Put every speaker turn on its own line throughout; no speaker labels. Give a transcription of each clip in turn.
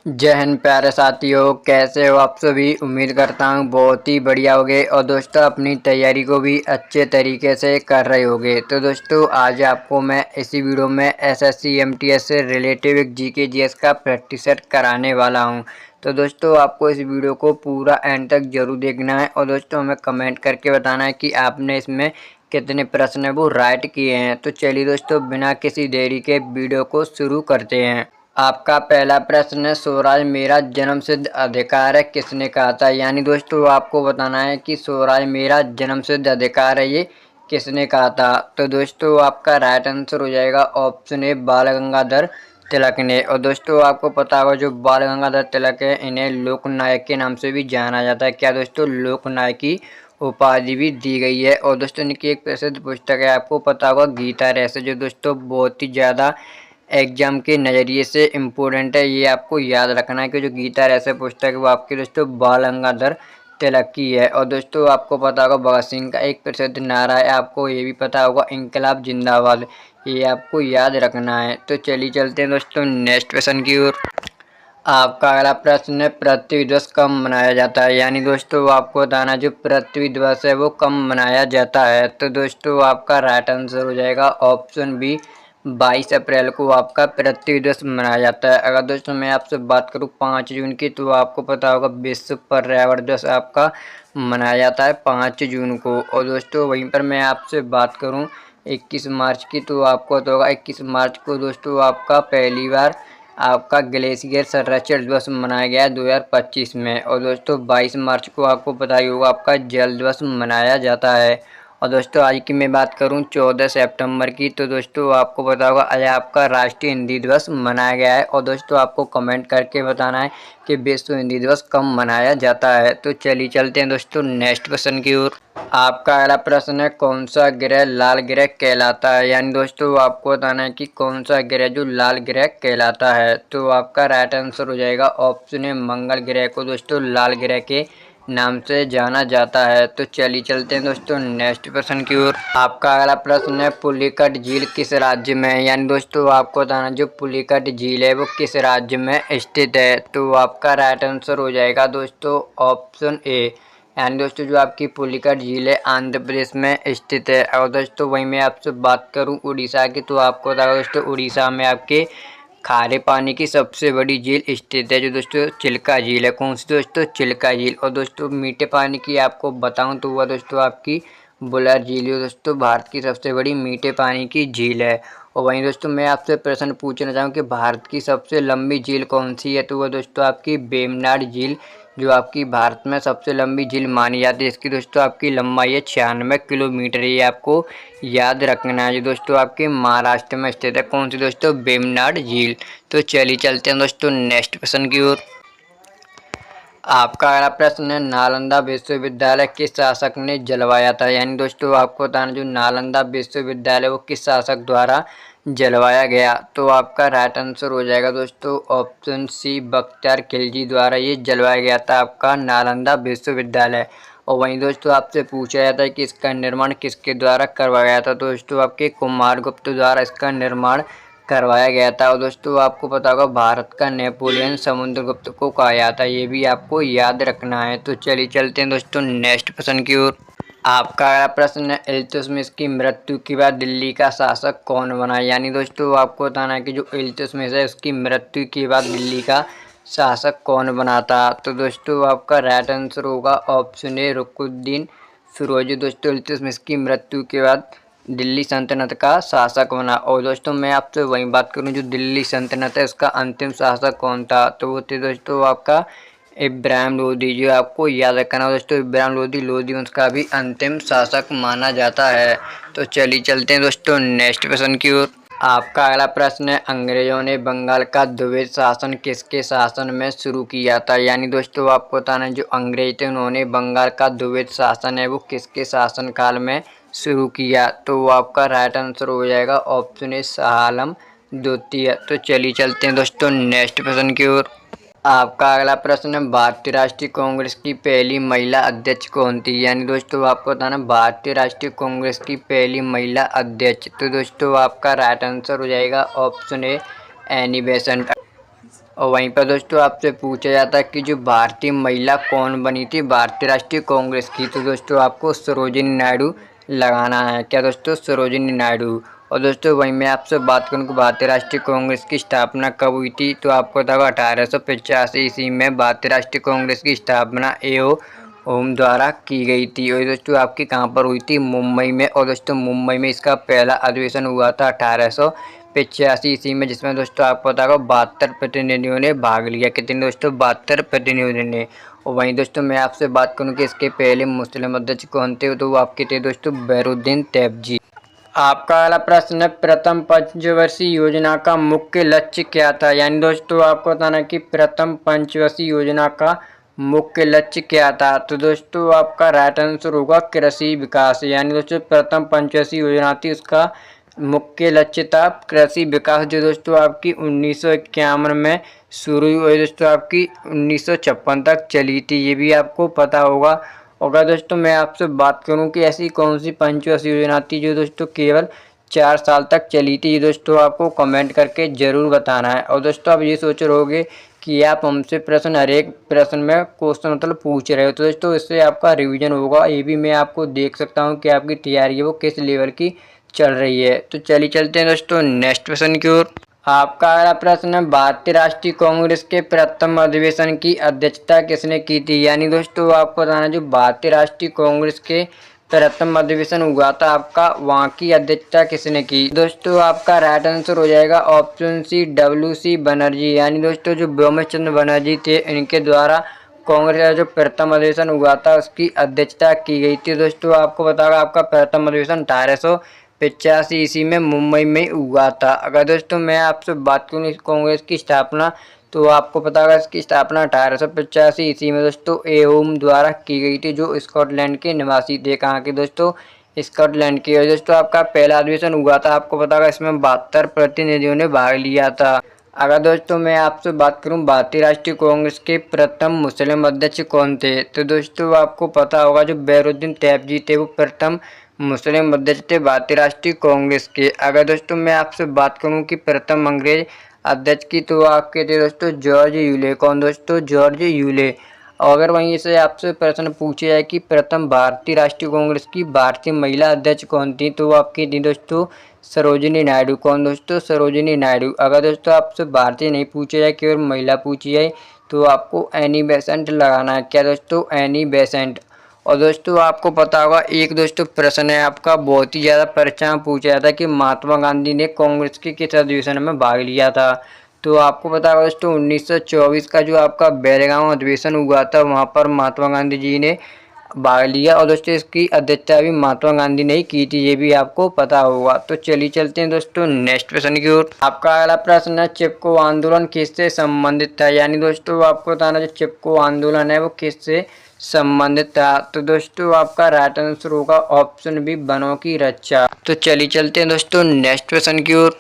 जय हिंद प्यारे साथियों, कैसे हो आप सभी। उम्मीद करता हूँ बहुत ही बढ़िया होगे और दोस्तों अपनी तैयारी को भी अच्छे तरीके से कर रहे होगे। तो दोस्तों आज आपको मैं इसी वीडियो में एसएससी एमटीएस से रिलेटिव एक जीके जीएस का प्रैक्टिस सेट कराने वाला हूँ। तो दोस्तों आपको इस वीडियो को पूरा एंड तक जरूर देखना है और दोस्तों हमें कमेंट करके बताना है कि आपने इसमें कितने प्रश्न है वो राइट किए हैं। तो चलिए दोस्तों बिना किसी देरी के वीडियो को शुरू करते हैं। आपका पहला प्रश्न है, स्वराज मेरा जन्मसिद्ध अधिकार है किसने कहा था। यानी दोस्तों आपको बताना है कि स्वराज मेरा जन्मसिद्ध अधिकार है ये किसने कहा था। तो दोस्तों आपका राइट आंसर हो जाएगा ऑप्शन ए बाल गंगाधर तिलक ने। और दोस्तों आपको पता होगा जो बाल गंगाधर तिलक है इन्हें लोकनायक के नाम से भी जाना जाता है। क्या दोस्तों लोकनायक की उपाधि भी दी गई है। और दोस्तों इनकी एक प्रसिद्ध पुस्तक है, आपको पता होगा गीता रहस्य, जो दोस्तों बहुत ही ज़्यादा एग्जाम के नज़रिए से इम्पोर्टेंट है। ये आपको याद रखना है कि जो गीता रहस्य पुस्तक है वो आपके दोस्तों बाल गंगाधर तिलक की है। और दोस्तों आपको पता होगा भगत सिंह का एक प्रसिद्ध नारा है, आपको ये भी पता होगा इंकलाब जिंदाबाद, ये आपको याद रखना है। तो चलिए चलते हैं दोस्तों नेक्स्ट क्वेश्चन की ओर। आपका अगला प्रश्न है, पृथ्वी दिवस कब मनाया जाता है। यानी दोस्तों आपको बताना जो पृथ्वी दिवस है वो कब मनाया जाता है। तो दोस्तों आपका राइट आंसर हो जाएगा ऑप्शन बी 22 अप्रैल को आपका पृथ्वी दिवस मनाया जाता है। अगर दोस्तों मैं आपसे बात करूं 5 जून की, तो आपको पता होगा विश्व पर्यावरण दिवस आपका मनाया जाता है 5 जून को। और दोस्तों वहीं पर मैं आपसे बात करूं 21 मार्च की, तो आपको तो होगा 21 मार्च को दोस्तों आपका पहली बार आपका ग्लेशियर संरक्षण दिवस मनाया गया है 2025 में। और दोस्तों 22 मार्च को आपको पता ही होगा आपका जल दिवस मनाया जाता है। और दोस्तों आज की मैं बात करूं 14 सितंबर की, तो दोस्तों आपको पता होगा आज आपका राष्ट्रीय हिंदी दिवस मनाया गया है। और दोस्तों आपको कमेंट करके बताना है कि विश्व हिंदी दिवस कब मनाया जाता है। तो चलिए चलते हैं दोस्तों नेक्स्ट क्वेश्चन की ओर। आपका अगला प्रश्न है, कौन सा ग्रह लाल ग्रह कहलाता है। यानी दोस्तों आपको बताना है कि कौन सा ग्रह जो लाल ग्रह कहलाता है। तो आपका राइट आंसर हो जाएगा ऑप्शन है मंगल ग्रह को दोस्तों लाल ग्रह के नाम से जाना जाता है। तो चलिए चलते हैं दोस्तों नेक्स्ट प्रश्न की ओर। आपका अगला प्रश्न है, पुलिकट झील किस राज्य में है। यानी दोस्तों आपको बताना जो पुलिकट झील है वो किस राज्य में स्थित है। तो आपका राइट आंसर हो जाएगा दोस्तों ऑप्शन ए, यानी दोस्तों जो आपकी पुलिकट झील है आंध्र प्रदेश में स्थित है। और दोस्तों वहीं मैं आपसे बात करूं उड़ीसा की, तो आपको बताओ दोस्तों उड़ीसा में आपके खारे पानी की सबसे बड़ी झील स्थित है, जो दोस्तों चिल्का झील है। कौन सी दोस्तों, चिल्का झील। और दोस्तों मीठे पानी की आपको बताऊं तो वह दोस्तों आपकी बुलर झील है, दोस्तों भारत की सबसे बड़ी मीठे पानी की झील है। और वहीं दोस्तों मैं आपसे प्रश्न पूछना चाहूँ कि भारत की सबसे लंबी झील कौन सी है, तो वह दोस्तों आपकी वेम्बनाड झील, जो आपकी भारत में सबसे लंबी झील मानी जाती है। इसकी दोस्तों आपकी लंबाई है 96 किलोमीटर, ये आपको याद रखना है। जो दोस्तों आपके महाराष्ट्र में स्थित है, कौन सी दोस्तों, वेम्बनाड झील। तो चलिए चलते हैं दोस्तों नेक्स्ट क्वेश्चन की ओर। आपका अगला प्रश्न है, नालंदा विश्वविद्यालय किस शासक ने जलवाया था। यानी दोस्तों आपको बताना जो नालंदा विश्वविद्यालय वो किस शासक द्वारा जलवाया गया। तो आपका राइट आंसर हो जाएगा दोस्तों ऑप्शन सी बख्तियार खिलजी द्वारा ये जलवाया गया था आपका नालंदा विश्वविद्यालय। और वहीं दोस्तों आपसे पूछा जाता है कि इसका निर्माण किसके द्वारा करवाया गया था। तो दोस्तों आपके कुमारगुप्त द्वारा इसका निर्माण करवाया गया था। और दोस्तों आपको पता होगा भारत का नेपोलियन समुद्रगुप्त को कहा जाता है, ये भी आपको याद रखना है। तो चलिए चलते हैं दोस्तों नेक्स्ट प्रश्न की ओर। आपका अगला प्रश्न है, इल्तुतमिश की मृत्यु के बाद दिल्ली का शासक कौन बना। यानी दोस्तों आपको बताना है कि जो इल्तुतमिश है उसकी मृत्यु के बाद दिल्ली का शासक कौन बना था। तो दोस्तों आपका राइट आंसर होगा ऑप्शन ए रुकनुद्दीन फिरोजी। दोस्तों इल्तुतमिश की मृत्यु के बाद दिल्ली सल्तनत का शासक बना। और दोस्तों मैं आपसे वही बात करूं जो दिल्ली सल्तनत है उसका अंतिम शासक कौन था, तो वो थे दोस्तों आपका इब्राहिम लोदी। जो आपको याद रखना दोस्तों इब्राहिम लोदी उसका भी अंतिम शासक माना जाता है। तो चलिए चलते हैं दोस्तों नेक्स्ट प्रश्न की ओर। आपका अगला प्रश्न है, अंग्रेजों ने बंगाल का द्वैध शासन किसके शासन में शुरू किया था। यानी दोस्तों आपको बताना जो अंग्रेज थे उन्होंने बंगाल का द्वैध शासन है वो किसके शासन काल में शुरू किया। तो वो आपका राइट आंसर हो जाएगा ऑप्शन ए शाह आलम द्वितीय। तो चलिए चलते हैं दोस्तों नेक्स्ट प्रश्न की ओर। आपका अगला प्रश्न है, भारतीय राष्ट्रीय कांग्रेस की पहली महिला अध्यक्ष कौन थी। यानी दोस्तों आपको बताना भारतीय राष्ट्रीय कांग्रेस की पहली महिला अध्यक्ष। तो दोस्तों आपका राइट आंसर हो जाएगा ऑप्शन ए एनी बेसेंट। और वहीं पर दोस्तों आपसे पूछा जाता है कि जो भारतीय महिला कौन बनी थी भारतीय राष्ट्रीय कांग्रेस की, तो दोस्तों आपको सरोजिनी नायडू लगाना है। क्या दोस्तों? सरोजिनी नायडू। और दोस्तों वहीं मैं आपसे बात करूं कि भारतीय राष्ट्रीय कांग्रेस की स्थापना कब हुई थी, तो आपको पता होगा 1885 ईस्वी में भारतीय राष्ट्रीय कांग्रेस की स्थापना ए.ओ. ओम द्वारा की गई थी। और दोस्तों आपकी कहाँ पर हुई थी? मुंबई में। और दोस्तों मुंबई में इसका पहला अधिवेशन हुआ था 1885 ईस्वी में, जिसमें दोस्तों आपको पता होगा 72 प्रतिनिधियों ने भाग लिया। कितने दोस्तों? 72 प्रतिनिधियों ने। और वहीं दोस्तों मैं आपसे बात करूं कि इसके पहले मुस्लिम अध्यक्ष कौन थे, तो वो आपके थे दोस्तों बैरुद्दीन तैयबजी। आपका अगला प्रश्न है, प्रथम पंचवर्षीय योजना का मुख्य लक्ष्य क्या था? यानी दोस्तों आपको बताना कि प्रथम पंचवर्षीय योजना का मुख्य लक्ष्य क्या था, तो दोस्तों आपका राइट आंसर होगा कृषि विकास। यानी दोस्तों प्रथम पंचवर्षीय योजना थी, उसका मुख्य लक्ष्य था कृषि विकास, जो दोस्तों आपकी 1951 में शुरू हुई, दोस्तों आपकी 1956 तक चली थी, ये भी आपको पता होगा। अगर दोस्तों मैं आपसे बात करूं कि ऐसी कौन सी पंचवर्षीय योजना थी जो दोस्तों केवल 4 साल तक चली थी, ये दोस्तों आपको कमेंट करके ज़रूर बताना है। और दोस्तों आप ये सोच रहे होगे कि आप हमसे प्रश्न हर एक प्रश्न में क्वेश्चन मतलब पूछ रहे हो, तो दोस्तों इससे आपका रिवीजन होगा, ये भी मैं आपको देख सकता हूँ कि आपकी तैयारी है वो किस लेवल की चल रही है। तो चलिए चलते हैं दोस्तों नेक्स्ट प्रश्न की ओर। आपका अगला प्रश्न है, भारतीय राष्ट्रीय कांग्रेस के प्रथम अधिवेशन की अध्यक्षता किसने की थी? यानी दोस्तों आपको बताना जो भारतीय राष्ट्रीय कांग्रेस के प्रथम अधिवेशन हुआ था आपका, वहाँ की अध्यक्षता किसने की? दोस्तों आपका राइट आंसर हो जाएगा ऑप्शन सी WC बनर्जी। यानी दोस्तों जो व्योम चंद्र बनर्जी थे, इनके द्वारा कांग्रेस का जो प्रथम अधिवेशन हुआ था उसकी अध्यक्षता की गई थी। दोस्तों आपको बताओगा आपका प्रथम अधिवेशन 1885 ईस्वी में मुंबई में हुआ था। अगर दोस्तों मैं आपसे बात करूँ इस कांग्रेस की स्थापना, तो आपको पता होगा इसकी स्थापना 1885 ईस्वी में दोस्तों ए.ओम द्वारा की गई थी, जो स्कॉटलैंड के निवासी थे। कहाँ के दोस्तों? स्कॉटलैंड के। और दोस्तों आपका पहला अधिवेशन हुआ था, आपको पता होगा इसमें 72 प्रतिनिधियों ने भाग लिया था। अगर दोस्तों मैं आपसे बात करूं भारतीय राष्ट्रीय कांग्रेस के प्रथम मुस्लिम अध्यक्ष कौन थे, तो दोस्तों आपको पता होगा जो बैरुद्दीन तैयबजी थे वो प्रथम मुस्लिम अध्यक्ष थे भारतीय राष्ट्रीय कांग्रेस के। अगर दोस्तों मैं आपसे बात करूं कि प्रथम अंग्रेज अध्यक्ष की, तो आपके थे दोस्तों जॉर्ज यूले। कौन दोस्तों? George Yule. और अगर वहीं से आपसे प्रश्न पूछे जाए कि प्रथम भारतीय राष्ट्रीय कांग्रेस की भारतीय महिला अध्यक्ष कौन थी, तो वो आपकी थी दोस्तों सरोजिनी नायडू। कौन दोस्तों? सरोजिनी नायडू। अगर दोस्तों आपसे भारतीय नहीं पूछे जाए, केवल महिला पूछी जाए, तो आपको एनी बेसेंट लगाना है। क्या दोस्तों? Annie Besant. और दोस्तों आपको पता होगा एक दोस्तों प्रश्न है आपका, बहुत ही ज़्यादा परीक्षा में पूछा जाता है कि महात्मा गांधी ने कांग्रेस के किस अधिवेशन में भाग लिया था, तो आपको पता होगा दोस्तों 1924 का जो आपका बेलगांव अधिवेशन हुआ था, वहाँ पर महात्मा गांधी जी ने भाग लिया। और दोस्तों इसकी अध्यक्षता भी महात्मा गांधी ने की थी, ये भी आपको पता होगा। तो चलिए चलते हैं दोस्तों नेक्स्ट प्रश्न की ओर। आपका अगला प्रश्न है, चिपको आंदोलन किससे संबंधित था? यानी दोस्तों आपको बताना जो चिपको आंदोलन है वो किससे संबंधित था, तो दोस्तों आपका राइट आंसर होगा ऑप्शन बी वनों की रक्षा। तो चलिए चलते हैं दोस्तों नेक्स्ट प्रश्न की ओर।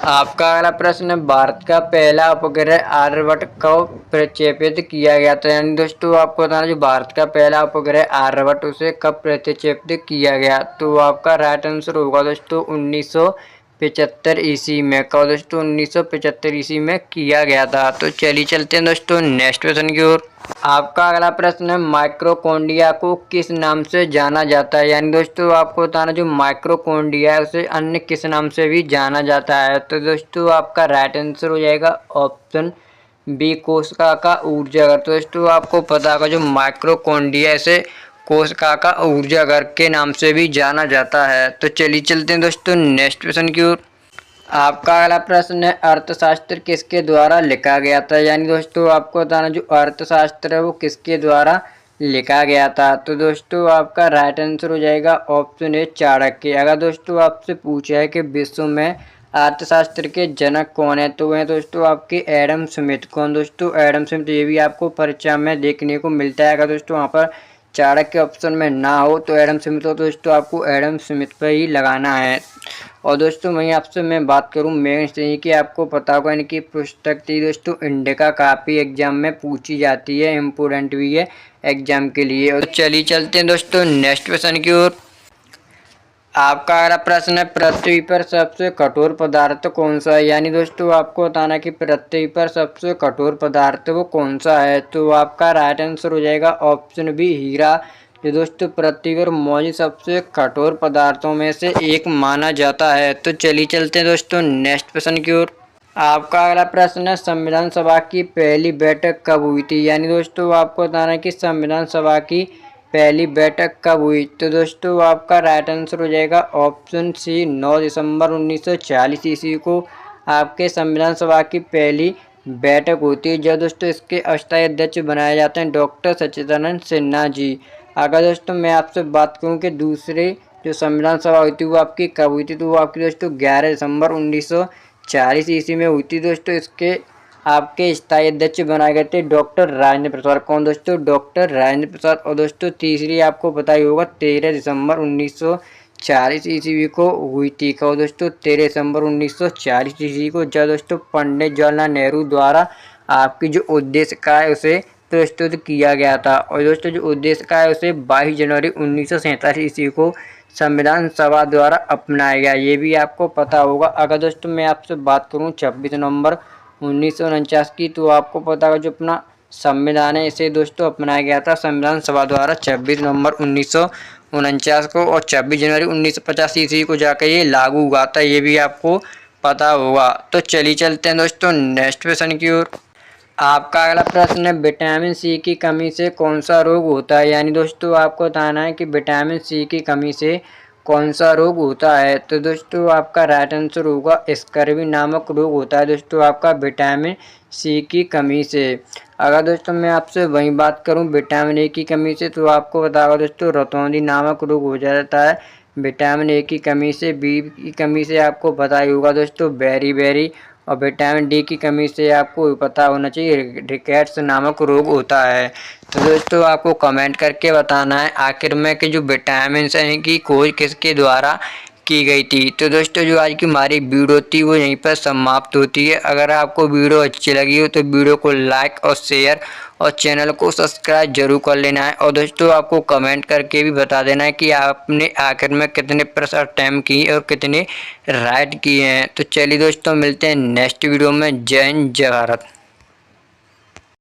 आपका अगला प्रश्न है, भारत का पहला उपग्रह आर्यभट्ट कब प्रक्षेपित किया गया था? यानी दोस्तों आपको बताना जो भारत का पहला उपग्रह आर्यभट्ट उसे कब प्रक्षेपित किया गया, तो आपका राइट आंसर होगा दोस्तों 1975 ईस्वी में। कब दोस्तों? 1975 ईस्वी में किया गया था। तो चलिए चलते हैं दोस्तों नेक्स्ट प्रश्न की ओर। आपका अगला प्रश्न है, माइक्रोकोन्डिया को किस नाम से जाना जाता है? यानी दोस्तों आपको बताना जो माइक्रोकोन्डिया है उसे अन्य किस नाम से भी जाना जाता है, तो दोस्तों आपका राइट आंसर हो जाएगा ऑप्शन बी कोशिका का ऊर्जाघर। तो दोस्तों आपको पता होगा जो माइक्रोकोन्डिया इसे कोशिका का ऊर्जाघर के नाम से भी जाना जाता है। तो चलिए चलते हैं दोस्तों नेक्स्ट प्रश्न की ओर। आपका अगला प्रश्न है, अर्थशास्त्र किसके द्वारा लिखा गया था? यानी दोस्तों आपको बताना जो अर्थशास्त्र है वो किसके द्वारा लिखा गया था, तो दोस्तों आपका राइट आंसर हो जाएगा ऑप्शन ए चाणक्य। अगर दोस्तों आपसे पूछा है कि विश्व में अर्थशास्त्र के जनक कौन है, तो वह दोस्तों आपके एडम स्मिथ। कौन दोस्तों? Adam Smith. ये भी आपको परीक्षा में देखने को मिलता है। अगर दोस्तों वहाँ पर चाणक्य ऑप्शन में ना हो तो एडम स्मिथ हो, तो दोस्तों आपको एडम स्मिथ पर ही लगाना है। और दोस्तों वहीं आपसे मैं बात करूं मेंस की, आपको पता होगा इनकी पुस्तक थी दोस्तों इंडिका, काफ़ी एग्जाम में पूछी जाती है, इम्पोर्टेंट भी है एग्जाम के लिए। और चलिए चलते हैं दोस्तों नेक्स्ट क्वेश्चन की ओर। आपका अगला प्रश्न है, पृथ्वी पर सबसे कठोर पदार्थ कौन सा है। यानी दोस्तों आपको बताना है कि पृथ्वी पर सबसे कठोर पदार्थ वो कौन सा है। तो आपका राइट आंसर हो जाएगा ऑप्शन बी, हीरा, जो दोस्तों पृथ्वी पर मौजूद सबसे कठोर पदार्थों में से एक माना जाता है। तो चलिए चलते हैं दोस्तों नेक्स्ट प्रश्न की ओर। आपका अगला प्रश्न है, संविधान सभा की पहली बैठक कब हुई थी। यानी दोस्तों आपको बताना है कि संविधान सभा की पहली बैठक कब हुई। तो दोस्तों आपका राइट आंसर हो जाएगा ऑप्शन सी, 9 दिसंबर 1940 ईस्वी को आपके संविधान सभा की पहली बैठक होती है। जब दोस्तों इसके अस्थायी अध्यक्ष बनाए जाते हैं डॉक्टर सच्चिदानंद सिन्हा जी। अगर दोस्तों मैं आपसे बात करूं कि दूसरे जो संविधान सभा हुई थी वो आपकी कब हुई थी, तो वो आपकी दोस्तों 11 दिसंबर 1940 ईस्वी में हुई थी। दोस्तों इसके आपके स्थायी अध्यक्ष बनाए गए थे डॉक्टर राजेंद्र प्रसाद। कौन दोस्तों, डॉक्टर राजेंद्र प्रसाद। और दोस्तों तीसरी आपको पता ही होगा 13 दिसंबर 1940 ईस्वी को हुई थी। कहो दोस्तों 13 दिसंबर 1940 ईस्वी को, जब दोस्तों पंडित जवाहरलाल नेहरू द्वारा आपकी जो उद्देश्य का है उसे प्रस्तुत किया गया था। और दोस्तों जो उद्देश्य का है उसे 22 जनवरी 1947 ईस्वी को संविधान सभा द्वारा अपनाया गया, ये भी आपको पता होगा। अगर दोस्तों मैं आपसे बात करूं 26 नवंबर 1949 की, तो आपको पता होगा जो अपना संविधान है इसे दोस्तों अपनाया गया था संविधान सभा द्वारा 26 नवंबर 1949 को, और 26 जनवरी 1950 ईस्वी को जाकर ये लागू हुआ था, ये भी आपको पता होगा। तो चलिए चलते हैं दोस्तों नेक्स्ट प्रश्न की ओर। आपका अगला प्रश्न है, विटामिन सी की कमी से कौन सा रोग होता है। यानी दोस्तों आपको बताना है कि विटामिन सी की कमी से कौन सा रोग होता है। तो दोस्तों आपका राइट आंसर होगा स्कर्वी नामक रोग होता है दोस्तों आपका विटामिन सी की कमी से। अगर दोस्तों मैं आपसे वही बात करूं विटामिन ए की कमी से, तो आपको पता होगा दोस्तों रतौंधी नामक रोग हो जाता है विटामिन ए की कमी से। बी की कमी से आपको पता ही होगा दोस्तों बेरी, और विटामिन डी की कमी से आपको पता होना चाहिए रिकेट्स नामक रोग होता है। तो दोस्तों आपको कमेंट करके बताना है आखिर में कि जो विटामिन की खोज किसके द्वारा की गई थी। तो दोस्तों जो आज की हमारी वीडियो थी वो यहीं पर समाप्त होती है। अगर आपको वीडियो अच्छी लगी हो तो वीडियो को लाइक और शेयर और चैनल को सब्सक्राइब जरूर कर लेना है। और दोस्तों आपको कमेंट करके भी बता देना है कि आपने आखिर में कितने प्रश्न अटेम्प्ट किए और कितने राइट किए हैं। तो चलिए दोस्तों मिलते हैं नेक्स्ट वीडियो में। जय हिंद, जय भारत।